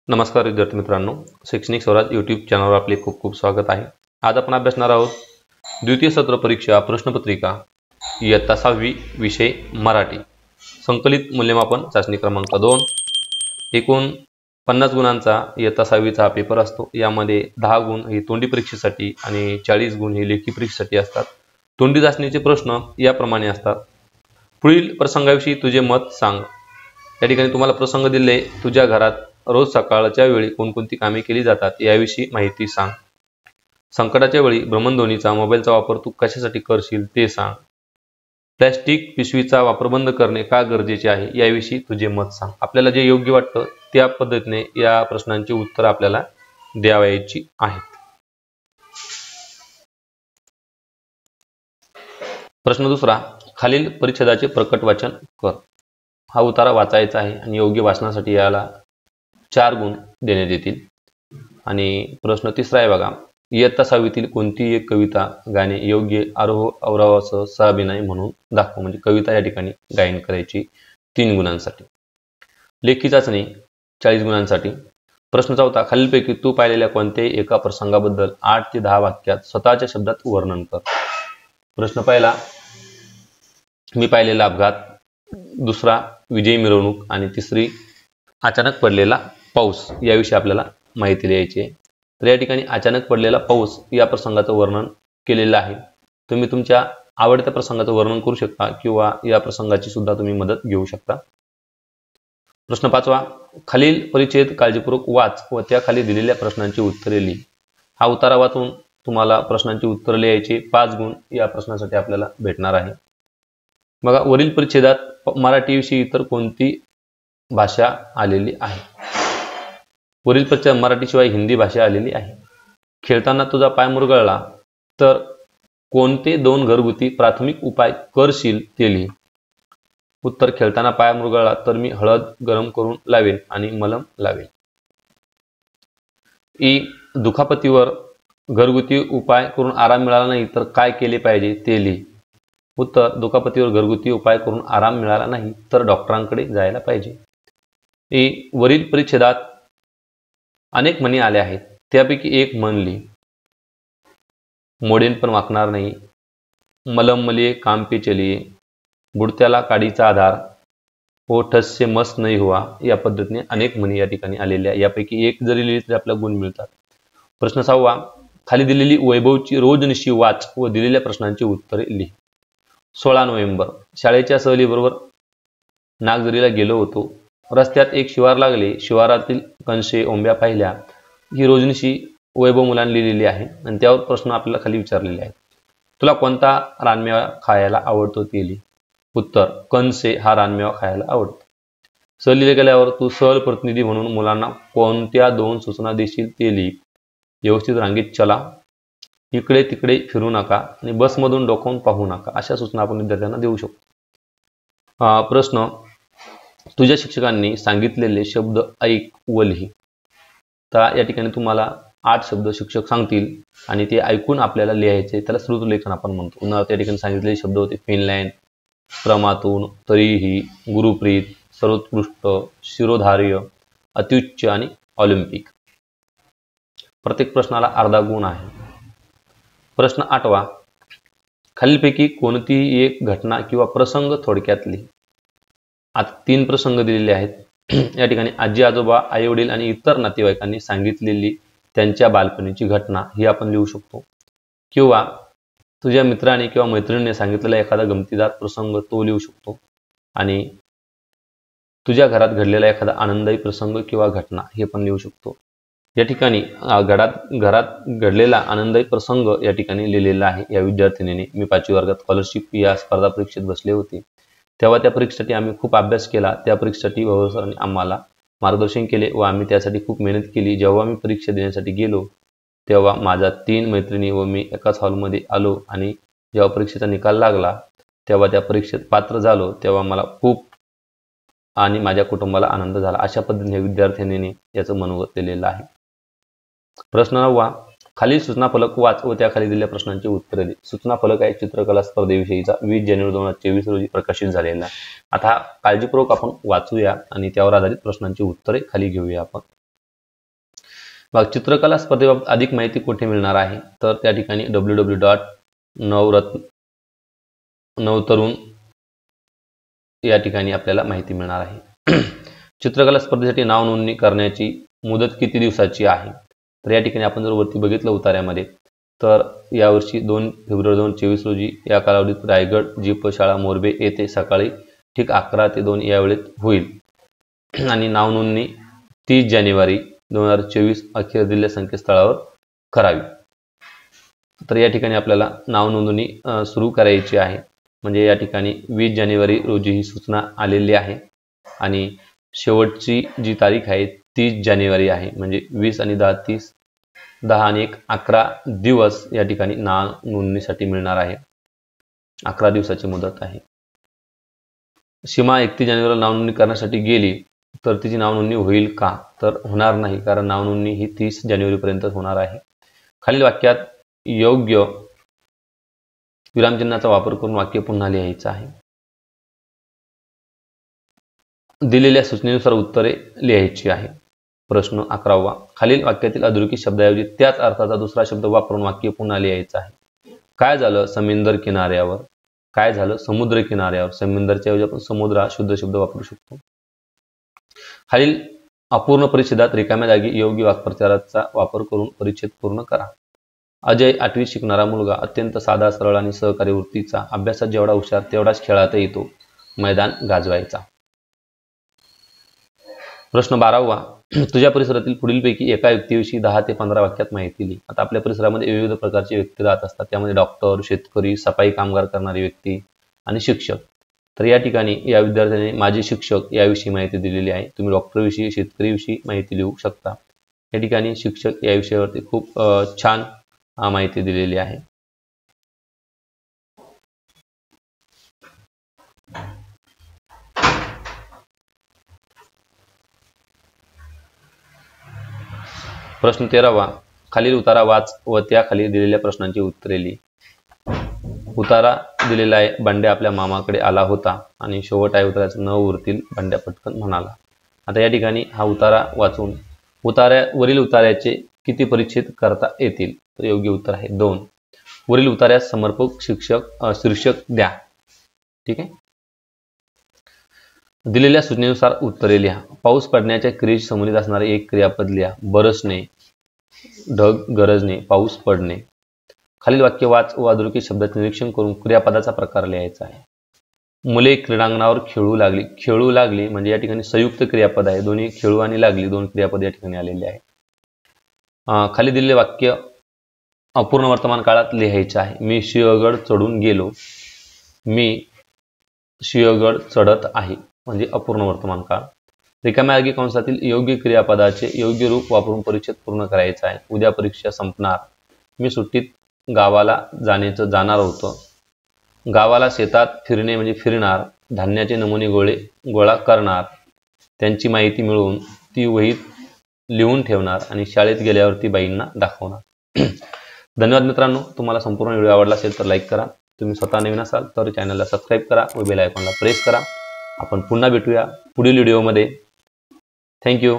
नमस्कार विद्यार्थी मित्रांनो, शैक्षणिक स्वराज यूट्यूब चॅनलवर आपले खूप खूप स्वागत आहे। आज आपण अभ्यासणार आहोत द्वितीय सत्र परीक्षा प्रश्नपत्रिका इयत्ता 6वी विषय मराठी संकलित मूल्यमापन चाचणी क्रमांक 2। एकूण 50 गुणांचा इयत्ता 6वीचा हा पेपर असतो। यामध्ये 10 गुण हे तोंडी परीक्षेसाठी आणि 40 गुण हे लेखी परीक्षेसाठी असतात। तोंडी चाचणीचे प्रश्न याप्रमाणे असतात। पुढील प्रसंगाविषयी तुझे मत सांग। या ठिकाणी तुम्हाला प्रसंग दिले, तुझ्या घरात रोज सकाळच्या वेळी कोणकोणती कामे केली जातात याविषयी माहिती सांग। संकटाच्या वेळी भ्रमणध्वनीचा मोबाईलचा वापर तू कशासाठी करशील ते सांग। प्लास्टिक पिशवीचा वापर बंद करणे का गरजेचे आहे याविषयी तुझे मत सांग। आपल्याला जे योग्य वाटतं त्या पद्धतीने या प्रश्नांची उत्तर आपल्याला द्यावयाची आहेत। प्रश्न दुसरा, खालील परिच्छेदाचे प्रकट वाचन कर। हा उतारा वाचायचा आहे आणि योग्य वाचनासाठी याला 4 गुण देण्यात येतील। आणि प्रश्न तिसरा आहे बघा, इयत्ता 6वीतील कोणती एक कविता गाणे योग्य आरोह अवरोहासह सहाभिनय म्हणून दाखव। म्हणजे कविता या ठिकाणी गायन करायची 3 गुणांसाठी। लेखी चाचणी 40 गुणांसाठी। प्रश्न चौथा, खालीलपैकी तू पाहिलेल्या कोणत्याही एका प्रसंगाबद्दल 8 ते 10 वाक्यात स्वतःच्या शब्दात वर्णन कर। प्रश्न पहिला, मी पाहिलेला अपघात। दुसरा, विजयी मिरवणूक। आणि तिसरी, अचानक पडलेला पाऊस। याविषयी आपल्याला माहिती द्यायची आहे। तर या ठिकाणी अचानक पडलेला पाऊस या प्रसंगाचं वर्णन केलेलं आहे। तुम्ही तुमच्या आवडत्या प्रसंगाचं वर्णन करू शकता किंवा या प्रसंगाची सुद्धा तुम्ही मदत घेऊ शकता। प्रश्न पाचवा, खालील परिच्छेद काळजीपूर्वक वाच व त्याखाली दिलेल्या प्रश्नांची उत्तरे लिही। हा उतारा वाचून तुम्हाला प्रश्नांची उत्तरे लिहायची 5 गुण या प्रश्नासाठी आपल्याला भेटणार आहे। बघा, वरील परिच्छेदात मराठीविषयी इतर कोणती भाषा आलेली आहे। वरील परिच्छेदात मराठीशिवाय हिंदी भाषा आलेली आहे। खेळताना तुझा पाय मुरगळला तर कोणते 2 घरगुती प्राथमिक उपाय करशील ते लिही। उत्तर, खेळताना पाय मुरगळला तर मी हळद गरम करून लावेन आणि मलम लावेन। ई, दुखापतीवर घरगुती उपाय करून आराम मिळाला नाही तर काय केले पाहिजे ते लिही। उत्तर, दुखापतीवर घरगुती उपाय करून आराम मिळाला नाही तर डॉक्टरांकडे जायला पाहिजे। ई, वरील परिच्छेदात अनेक म्हणी आल्या आहेत, त्यापैकी एक म्हण लिही। मोडेन पण वाकणार नाही, मलम मलिये काम पे चलिये, बुडत्याला काडीचा आधार, ओ ठस से मस नाही हुआ। या पद्धतीने अनेक म्हणी या ठिकाणी आलेल्या, यापैकी एक जरी लिहिली तरी आपल्याला गुण मिळतात। प्रश्न 6वा, खाली दिलेली वैभवची रोजनिशी वाच व दिलेल्या प्रश्नांची उत्तरे लिही। 16 नोव्हेंबर, शाळेच्या सहलीबरोबर नागझरीला गेलो होतो। रस्त्यात एक शिवार लागले, शिवारातील कणसे ओंब्या पाहिल्या। ही रोजनिशी वैभव मुलांनी लिहिलेली आहे आणि त्यावर प्रश्न आपल्याला खाली विचारलेले आहेत। तुला कोणता रानमेवा खायला आवडतो ते लिही। उत्तर, कणसे हा रानमेवा खायला आवडतो। सहलीला गेल्यावर तू सहल प्रतिनिधी म्हणून मुलांना कोणत्या 2 सूचना देशील ते लिही। व्यवस्थित रांगेत चला, इकडे तिकडे फिरू नका आणि बसमधून डोकावून पाहू नका। अशा सूचना आपण विद्यार्थ्यांना देऊ शकतो। प्रश्न, तुझ्या शिक्षकांनी सांगितलेले शब्द ऐक व लिही। तर या ठिकाणी तुम्हाला 8 शब्द शिक्षक सांगतील आणि ते ऐकून आपल्याला लिहायचे, त्याला श्रुतलेखन आपण म्हणतो। उदाहरणार्थ या ठिकाणी सांगितलेले शब्द होते फिनलँड, प्रमातून, तरीही, गुरुप्रीत, सर्वोत्कृष्ट, शिरोधार्य, अत्युच्च आणि ऑलिम्पिक। प्रत्येक प्रश्नाला अर्धा गुण आहे। प्रश्न 8वा, खालीलपैकी कोणतीही एक घटना किंवा प्रसंग थोडक्यात लिही। आता 3 प्रसंग दिलेले आहेत। या ठिकाणी आजी आजोबा, आई वडील आणि इतर नातेवाईकांनी सांगितलेली त्यांच्या बालपणीची घटना ही आपण लिहू शकतो, किंवा तुझ्या मित्राने किंवा मैत्रिणीने सांगितलेला एखादा गमतीदार प्रसंग तो लिहू शकतो, आणि तुझ्या घरात घडलेला एखादा आनंददायी प्रसंग किंवा घटना हे पण लिहू शकतो। या ठिकाणी घरात घडलेला आनंददायी प्रसंग या ठिकाणी लिहिलेला आहे या विद्यार्थिनीने। मी 5वी वर्गात स्कॉलरशिप या स्पर्धा परीक्षेत बसले होते, तेव्हा त्या परीक्षेसाठी आम्ही खूप अभ्यास केला। त्या परीक्षेसाठी भाऊ सरांनी आम्हाला मार्गदर्शन केले व आम्ही त्यासाठी खूप मेहनत केली। जेव्हा मी परीक्षा देण्यासाठी गेलो तेव्हा माझ्या 3 मैत्रिणी व मी एकाच हॉलमध्ये आलो आणि जेव्हा परीक्षेचा निकाल लागला तेव्हा त्या परीक्षेत पात्र झालो, तेव्हा मला खूप आणि माझ्या कुटुंबाला आनंद झाला। अशा पद्धतीने विद्यार्थिनीने याचं मनोगत दिलेलं आहे। प्रश्न 9वा, खालील सूचना फलक वाच व त्याखाली दिलेल्या प्रश्नांची उत्तरे दे। सूचना फलक आहे चित्रकला स्पर्धेविषयीचा 20 जानेवारी 2024 रोजी प्रकाशित झालेला। आता काळजीपूर्वक आपण वाचूया आणि त्यावर आधारित प्रश्नांची उत्तरे खाली घेऊया आपण। मग चित्रकला स्पर्धेबाबत अधिक माहिती कुठे मिळणार आहे, तर त्या ठिकाणी www.नवतरुण या ठिकाणी आपल्याला माहिती मिळणार आहे। चित्रकला स्पर्धेसाठी नाव नोंदणी करण्याची मुदत किती दिवसाची आहे, तर या ठिकाणी आपण जर वरती बघितलं उतार्यामध्ये, तर यावर्षी 2 फेब्रुवारी 2024 रोजी या कालावधीत रायगड जीप शाळा मोरबे येथे सकाळी ठीक 11 ते 2 या वेळेत होईल आणि नाव नोंदणी 30 जानेवारी 2024 अखेर दिलेल्या संकेतस्थळावर करावी। तर या ठिकाणी आपल्याला नाव नोंदणी सुरू करायची आहे, म्हणजे या ठिकाणी 20 जानेवारी रोजी ही सूचना आलेली आहे आणि शेवटची जी तारीख आहे 30 जानेवारी आहे, म्हणजे 20 आणि 10 30, 10 आणि 1 11 दिवस या ठिकाणी नाव नोंदणीसाठी मिळणार आहे। 11 दिवसाची मुदत आहे। सीमा 31 जानेवारीला नाव नोंदणी करण्यासाठी गेली तर तिची नाव नोंदणी होईल का, तर होणार नाही, कारण नाव नोंदणी ही 30 जानेवारी पर्यंत होणार आहे। खालील वाक्यात योग्य विरामचिन्हाचा वापर करून वाक्य पुन्हा लिहायचं आहे। दिलेल्या सूचनेनुसार उत्तरे लिहायची आहे। प्रश्न 11वा, खालील वाक्यातील अधोरेखित शब्दाऐवजी त्याच अर्थाचा दुसरा शब्द वापरून वाक्य पुन्हा लिहायचं आहे। काय झालं समुद्र किनाऱ्यावर, काय झालं समुद्र किनाऱ्यावर, समुद्राच्या ऐवजी आपण समुद्र हा शुद्ध शब्द वापरू शकतो। खालील अपूर्ण परिच्छेदात रिकाम्या जागी योग्य वाक्प्रचाराचा वापर करून परिच्छेद पूर्ण करा। अजय 8वी शिकणारा मुलगा अत्यंत साधा सरळ आणि सहकारी वृत्तीचा, अभ्यासात जेवढा हुशार तेवढाच खेळातही तो मैदान गाजवायचा। प्रश्न 12वा, तुझ्या परिसरातील पुढीलपैकी एका व्यक्तीविषयी 10 ते 15 वाक्यात माहिती लिही। आता आपल्या परिसरामध्ये विविध प्रकारचे व्यक्ती राहत असतात, त्यामध्ये डॉक्टर, शेतकरी, सफाई कामगार करणारे व्यक्ती आणि शिक्षक। तर या ठिकाणी या विद्यार्थ्याने माझे शिक्षक याविषयी माहिती दिलेली आहे। तुम्ही डॉक्टरविषयी, शेतकरीविषयी माहिती लिहू शकता। या ठिकाणी शिक्षक या विषयावरती खूप छान माहिती दिलेली आहे। प्रश्न 13वा, खालील उतारा वाच व त्याखाली दिलेल्या प्रश्नांची उत्तरे लिही। उतारा दिलेला आहे, बंड्या आपल्या मामाकडे आला होता आणि शेवट आहे उताराचं न उरतील बंड्या पटकन म्हणाला। आता या ठिकाणी हा उतारा वाचून वरील उतार्याचे किती परिच्छेद करता येतील, तर योग्य उत्तर आहे 2। वरील उतार्यास समर्पक शीर्षक द्या। ठीक आहे, दिलेल्या सूचनेनुसार उत्तरे लिहा। पाऊस पडण्याच्या क्रियेशी संबंधित असणारे एक क्रियापद लिहा। बरसणे, ढग गरजणे, पाऊस पडणे। खालील वाक्य वाच व अधोरेखित शब्दाचे निरीक्षण करून क्रियापदाचा प्रकार लिहायचा आहे। मुले क्रीडांगणावर खेळू लागली, खेळू लागली म्हणजे या ठिकाणी संयुक्त क्रियापद आहे, दोन्ही खेळू आणि लागली दोन क्रियापद या ठिकाणी आलेले आहे। खाली दिलेले वाक्य अपूर्ण वर्तमान काळात लिहायचे आहे। मी सिंहगड चढून गेलो, मी सिंहगड चढत आहे म्हणजे अपूर्ण वर्तमान काळ। रिकाम्या जागी कंसातील योग्य क्रियापदाचे योग्य रूप वापरून परिच्छेद पूर्ण करायचा आहे। उद्या परीक्षा संपणार, मी सुट्टीत गावाला जाणार होतो। गावाला शेतात फिरणे म्हणजे फिरणार, धान्याचे नमुने गोळा करणार, त्यांची माहिती मिळवून ती वहीत लिहून ठेवणार आणि शाळेत गेल्यावरती बाईंना दाखवणार। धन्यवाद मित्रांनो, तुम्हाला संपूर्ण व्हिडिओ आवडला असेल तर लाईक करा। तुम्ही स्वतः नवीन असाल तर चॅनलला सबस्क्राईब करा व बेल आयकॉनला प्रेस करा। आपण पुन्हा भेटूया पुढील व्हिडिओमध्ये। थँक्यू।